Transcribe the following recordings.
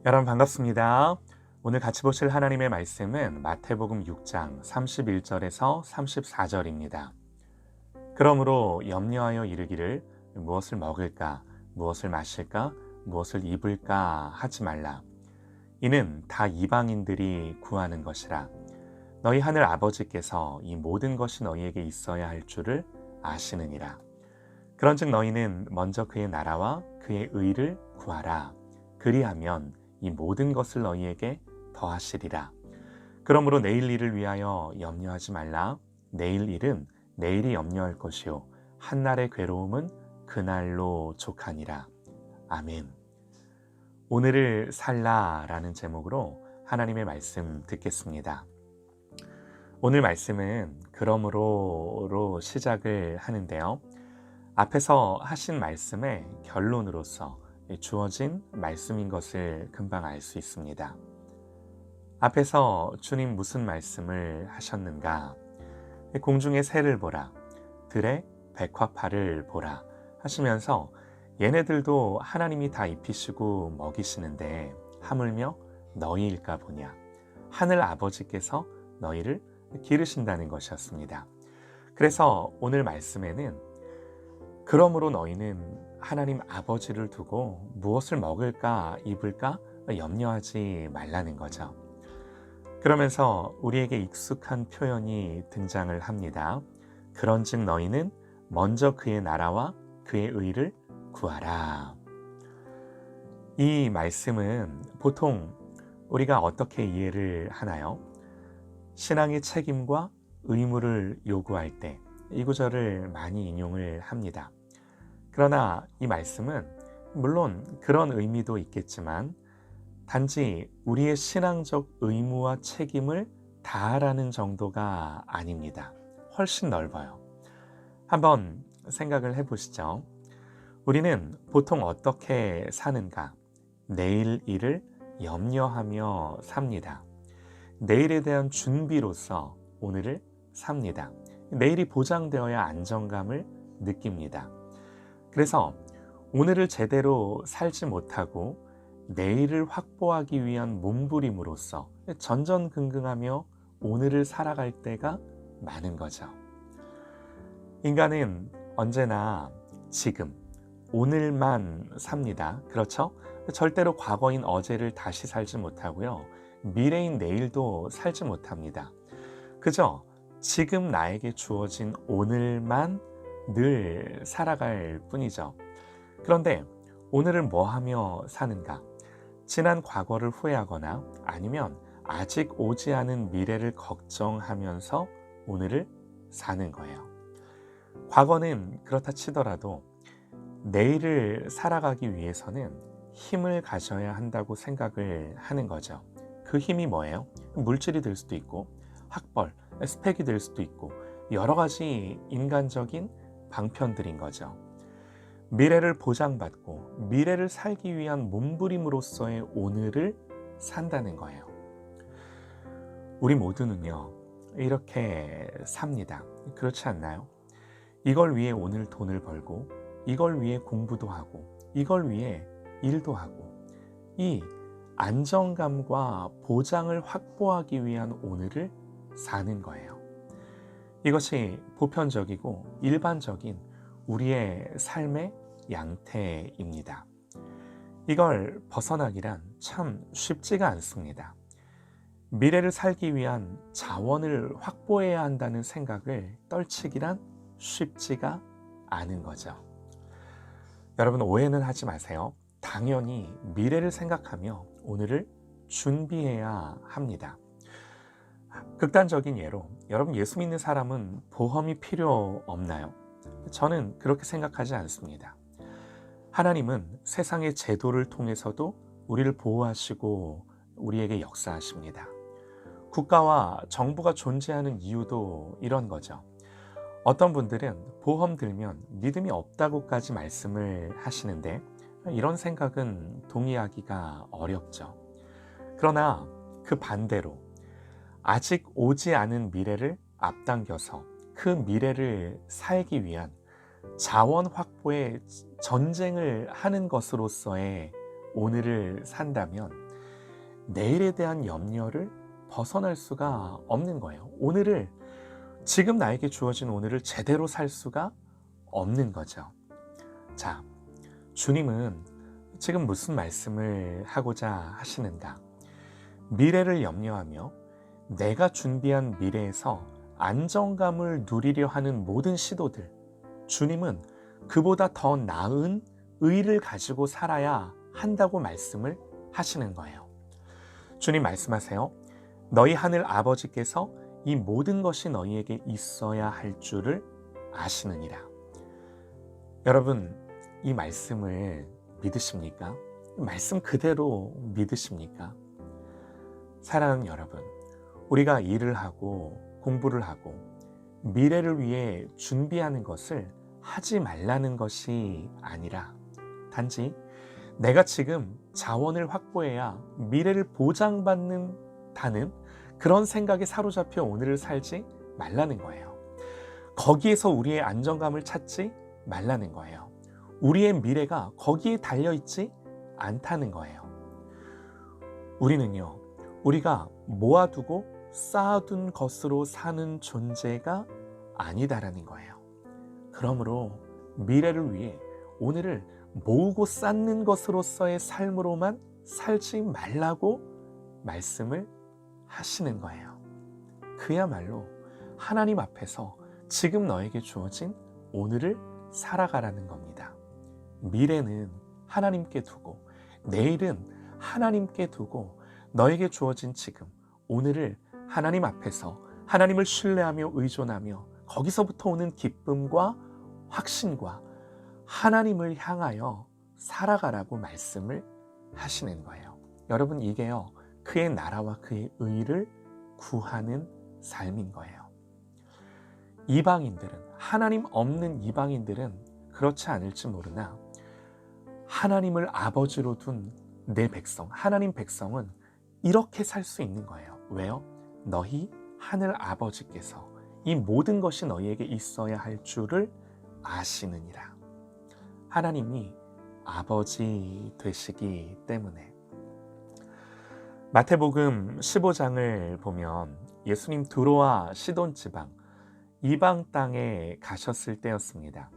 여러분 반갑습니다. 오늘 같이 보실 하나님의 말씀은 마태복음 6장 31절에서 34절입니다. 그러므로 염려하여 이르기를 무엇을 먹을까, 무엇을 마실까, 무엇을 입을까 하지 말라. 이는 다 이방인들이 구하는 것이라. 너희 하늘 아버지께서 이 모든 것이 너희에게 있어야 할 줄을 아시느니라. 그런즉 너희는 먼저 그의 나라와 그의 의를 구하라. 그리하면 이 모든 것을 너희에게 더하시리라. 그러므로 내일 일을 위하여 염려하지 말라. 내일 일은 내일이 염려할 것이요 한날의 괴로움은 그날로 족하니라. 아멘. 오늘을 살라라는 제목으로 하나님의 말씀 듣겠습니다. 오늘 말씀은 그러므로로 시작을 하는데요. 앞에서 하신 말씀의 결론으로서 주어진 말씀인 것을 금방 알 수 있습니다. 앞에서 주님 무슨 말씀을 하셨는가? 공중의 새를 보라, 들의 백합화를 보라 하시면서 얘네들도 하나님이 다 입히시고 먹이시는데 하물며 너희일까 보냐? 하늘 아버지께서 너희를 기르신다는 것이었습니다. 그래서 오늘 말씀에는 그러므로 너희는 하나님 아버지를 두고 무엇을 먹을까 입을까 염려하지 말라는 거죠. 그러면서 우리에게 익숙한 표현이 등장을 합니다. 그런즉 너희는 먼저 그의 나라와 그의 의를 구하라. 이 말씀은 보통 우리가 어떻게 이해를 하나요? 신앙의 책임과 의무를 요구할 때 이 구절을 많이 인용을 합니다. 그러나 이 말씀은 물론 그런 의미도 있겠지만 단지 우리의 신앙적 의무와 책임을 다하라는 정도가 아닙니다. 훨씬 넓어요. 한번 생각을 해보시죠. 우리는 보통 어떻게 사는가? 내일 일을 염려하며 삽니다. 내일에 대한 준비로서 오늘을 삽니다. 내일이 보장되어야 안정감을 느낍니다. 그래서 오늘을 제대로 살지 못하고 내일을 확보하기 위한 몸부림으로써 전전긍긍하며 오늘을 살아갈 때가 많은 거죠. 인간은 언제나 지금, 오늘만 삽니다. 그렇죠? 절대로 과거인 어제를 다시 살지 못하고요. 미래인 내일도 살지 못합니다. 그저 지금 나에게 주어진 오늘만 늘 살아갈 뿐이죠. 그런데 오늘을 뭐 하며 사는가? 지난 과거를 후회하거나 아니면 아직 오지 않은 미래를 걱정하면서 오늘을 사는 거예요. 과거는 그렇다 치더라도 내일을 살아가기 위해서는 힘을 가져야 한다고 생각을 하는 거죠. 그 힘이 뭐예요? 물질이 될 수도 있고 학벌, 스펙이 될 수도 있고 여러 가지 인간적인 방편들인 거죠. 미래를 보장받고 미래를 살기 위한 몸부림으로서의 오늘을 산다는 거예요. 우리 모두는요, 이렇게 삽니다. 그렇지 않나요? 이걸 위해 오늘 돈을 벌고, 이걸 위해 공부도 하고, 이걸 위해 일도 하고, 이 안정감과 보장을 확보하기 위한 오늘을 사는 거예요. 이것이 보편적이고 일반적인 우리의 삶의 양태입니다. 이걸 벗어나기란 참 쉽지가 않습니다. 미래를 살기 위한 자원을 확보해야 한다는 생각을 떨치기란 쉽지가 않은 거죠. 여러분 오해는 하지 마세요. 당연히 미래를 생각하며 오늘을 준비해야 합니다. 극단적인 예로 여러분 예수 믿는 사람은 보험이 필요 없나요? 저는 그렇게 생각하지 않습니다. 하나님은 세상의 제도를 통해서도 우리를 보호하시고 우리에게 역사하십니다. 국가와 정부가 존재하는 이유도 이런 거죠. 어떤 분들은 보험 들면 믿음이 없다고까지 말씀을 하시는데 이런 생각은 동의하기가 어렵죠. 그러나 그 반대로 아직 오지 않은 미래를 앞당겨서 그 미래를 살기 위한 자원 확보에 전쟁을 하는 것으로서의 오늘을 산다면 내일에 대한 염려를 벗어날 수가 없는 거예요. 오늘을, 지금 나에게 주어진 오늘을 제대로 살 수가 없는 거죠. 자, 주님은 지금 무슨 말씀을 하고자 하시는가? 미래를 염려하며 내가 준비한 미래에서 안정감을 누리려 하는 모든 시도들, 주님은 그보다 더 나은 의를 가지고 살아야 한다고 말씀을 하시는 거예요. 주님 말씀하세요. 너희 하늘 아버지께서 이 모든 것이 너희에게 있어야 할 줄을 아시느니라. 여러분, 이 말씀을 믿으십니까? 말씀 그대로 믿으십니까? 사랑하는 여러분, 우리가 일을 하고 공부를 하고 미래를 위해 준비하는 것을 하지 말라는 것이 아니라 단지 내가 지금 자원을 확보해야 미래를 보장받는다는 그런 생각에 사로잡혀 오늘을 살지 말라는 거예요. 거기에서 우리의 안정감을 찾지 말라는 거예요. 우리의 미래가 거기에 달려있지 않다는 거예요. 우리는요, 우리가 모아두고 쌓아둔 것으로 사는 존재가 아니다라는 거예요. 그러므로 미래를 위해 오늘을 모으고 쌓는 것으로서의 삶으로만 살지 말라고 말씀을 하시는 거예요. 그야말로 하나님 앞에서 지금 너에게 주어진 오늘을 살아가라는 겁니다. 미래는 하나님께 두고 내일은 하나님께 두고 너에게 주어진 지금 오늘을 하나님 앞에서 하나님을 신뢰하며 의존하며 거기서부터 오는 기쁨과 확신과 하나님을 향하여 살아가라고 말씀을 하시는 거예요. 여러분, 이게요, 그의 나라와 그의 의를 구하는 삶인 거예요. 이방인들은, 하나님 없는 이방인들은 그렇지 않을지 모르나 하나님을 아버지로 둔 내 백성, 하나님 백성은 이렇게 살 수 있는 거예요. 왜요? 너희 하늘 아버지께서 이 모든 것이 너희에게 있어야 할 줄을 아시느니라. 하나님이 아버지 되시기 때문에. 마태복음 15장을 보면 예수님 두로와 시돈 지방, 이방 땅에 가셨을 때였습니다.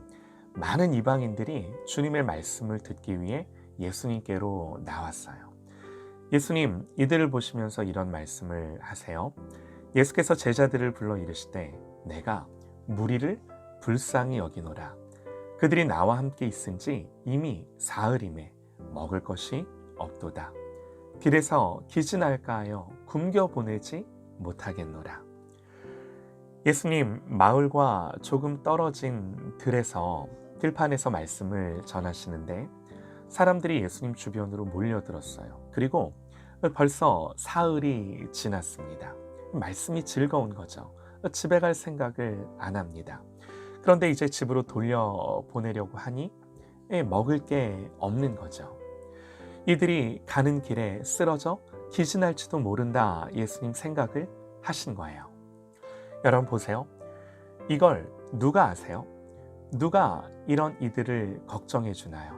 많은 이방인들이 주님의 말씀을 듣기 위해 예수님께로 나왔어요. 예수님 이들을 보시면서 이런 말씀을 하세요. 예수께서 제자들을 불러 이르시되 내가 무리를 불쌍히 여기노라. 그들이 나와 함께 있은지 이미 사흘임에 먹을 것이 없도다. 길에서 기진할까 하여 굶겨 보내지 못하겠노라. 예수님 마을과 조금 떨어진 들판에서 말씀을 전하시는데 사람들이 예수님 주변으로 몰려들었어요. 그리고 벌써 사흘이 지났습니다. 말씀이 즐거운 거죠. 집에 갈 생각을 안 합니다. 그런데 이제 집으로 돌려보내려고 하니 먹을 게 없는 거죠. 이들이 가는 길에 쓰러져 기진할지도 모른다 예수님 생각을 하신 거예요. 여러분 보세요. 이걸 누가 아세요? 누가 이런 이들을 걱정해 주나요?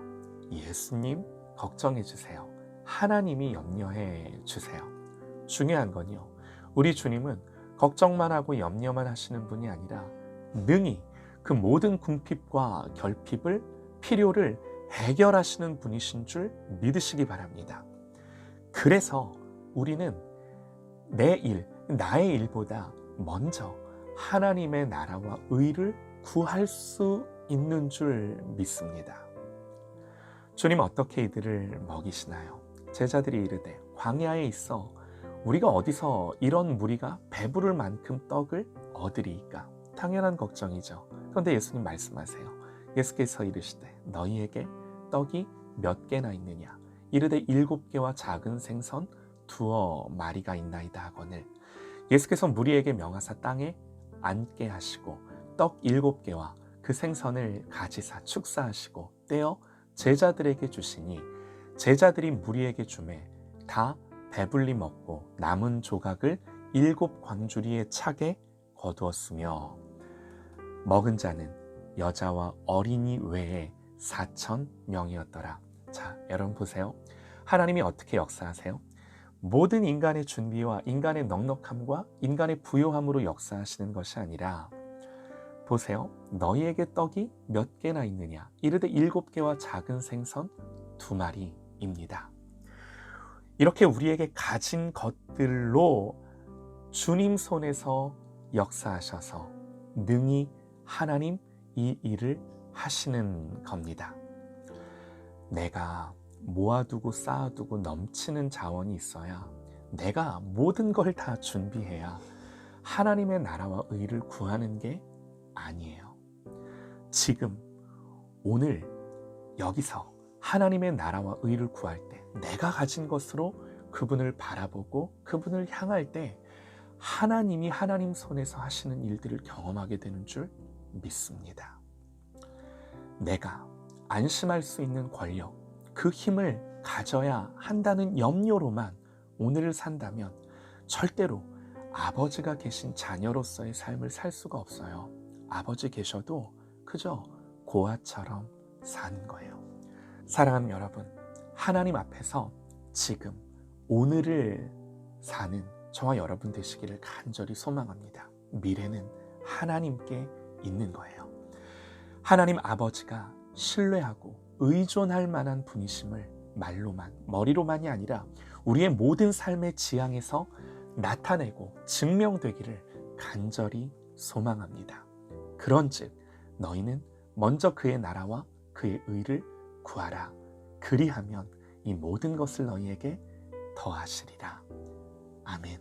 예수님 걱정해 주세요. 하나님이 염려해 주세요. 중요한 건요, 우리 주님은 걱정만 하고 염려만 하시는 분이 아니라 능히 그 모든 궁핍과 결핍을, 필요를 해결하시는 분이신 줄 믿으시기 바랍니다. 그래서 우리는 나의 일보다 먼저 하나님의 나라와 의를 구할 수 있는 줄 믿습니다. 주님 어떻게 이들을 먹이시나요? 제자들이 이르되 광야에 있어 우리가 어디서 이런 무리가 배부를 만큼 떡을 얻으리이까? 당연한 걱정이죠. 그런데 예수님 말씀하세요. 예수께서 이르시되 너희에게 떡이 몇 개나 있느냐? 이르되 7개와 작은 생선 2마리가 있나이다 하거늘. 예수께서 무리에게 명하사 땅에 앉게 하시고 떡 7개와 그 생선을 가지사 축사하시고 떼어 제자들에게 주시니 제자들이 무리에게 주매 다 배불리 먹고 남은 조각을 7 광주리에 차게 거두었으며 먹은 자는 여자와 어린이 외에 4,000명이었더라. 자, 여러분 보세요. 하나님이 어떻게 역사하세요? 모든 인간의 준비와 인간의 넉넉함과 인간의 부요함으로 역사하시는 것이 아니라 보세요. 너희에게 떡이 몇 개나 있느냐? 이르되 7개와 작은 생선 2마리입니다. 이렇게 우리에게 가진 것들로 주님 손에서 역사하셔서 능히 하나님 이 일을 하시는 겁니다. 내가 모아두고 쌓아두고 넘치는 자원이 있어야, 내가 모든 걸 다 준비해야 하나님의 나라와 의를 구하는 게 아니에요. 지금 오늘 여기서 하나님의 나라와 의를 구할 때, 내가 가진 것으로 그분을 바라보고 그분을 향할 때 하나님이 하나님 손에서 하시는 일들을 경험하게 되는 줄 믿습니다. 내가 안심할 수 있는 권력, 그 힘을 가져야 한다는 염려로만 오늘을 산다면 절대로 아버지가 계신 자녀로서의 삶을 살 수가 없어요. 아버지 계셔도 그저 고아처럼 사는 거예요. 사랑하는 여러분, 하나님 앞에서 지금 오늘을 사는 저와 여러분 되시기를 간절히 소망합니다. 미래는 하나님께 있는 거예요. 하나님 아버지가 신뢰하고 의존할 만한 분이심을 말로만, 머리로만이 아니라 우리의 모든 삶의 지향에서 나타내고 증명되기를 간절히 소망합니다. 그런즉 너희는 먼저 그의 나라와 그의 의를 구하라. 그리하면 이 모든 것을 너희에게 더하시리라. 아멘.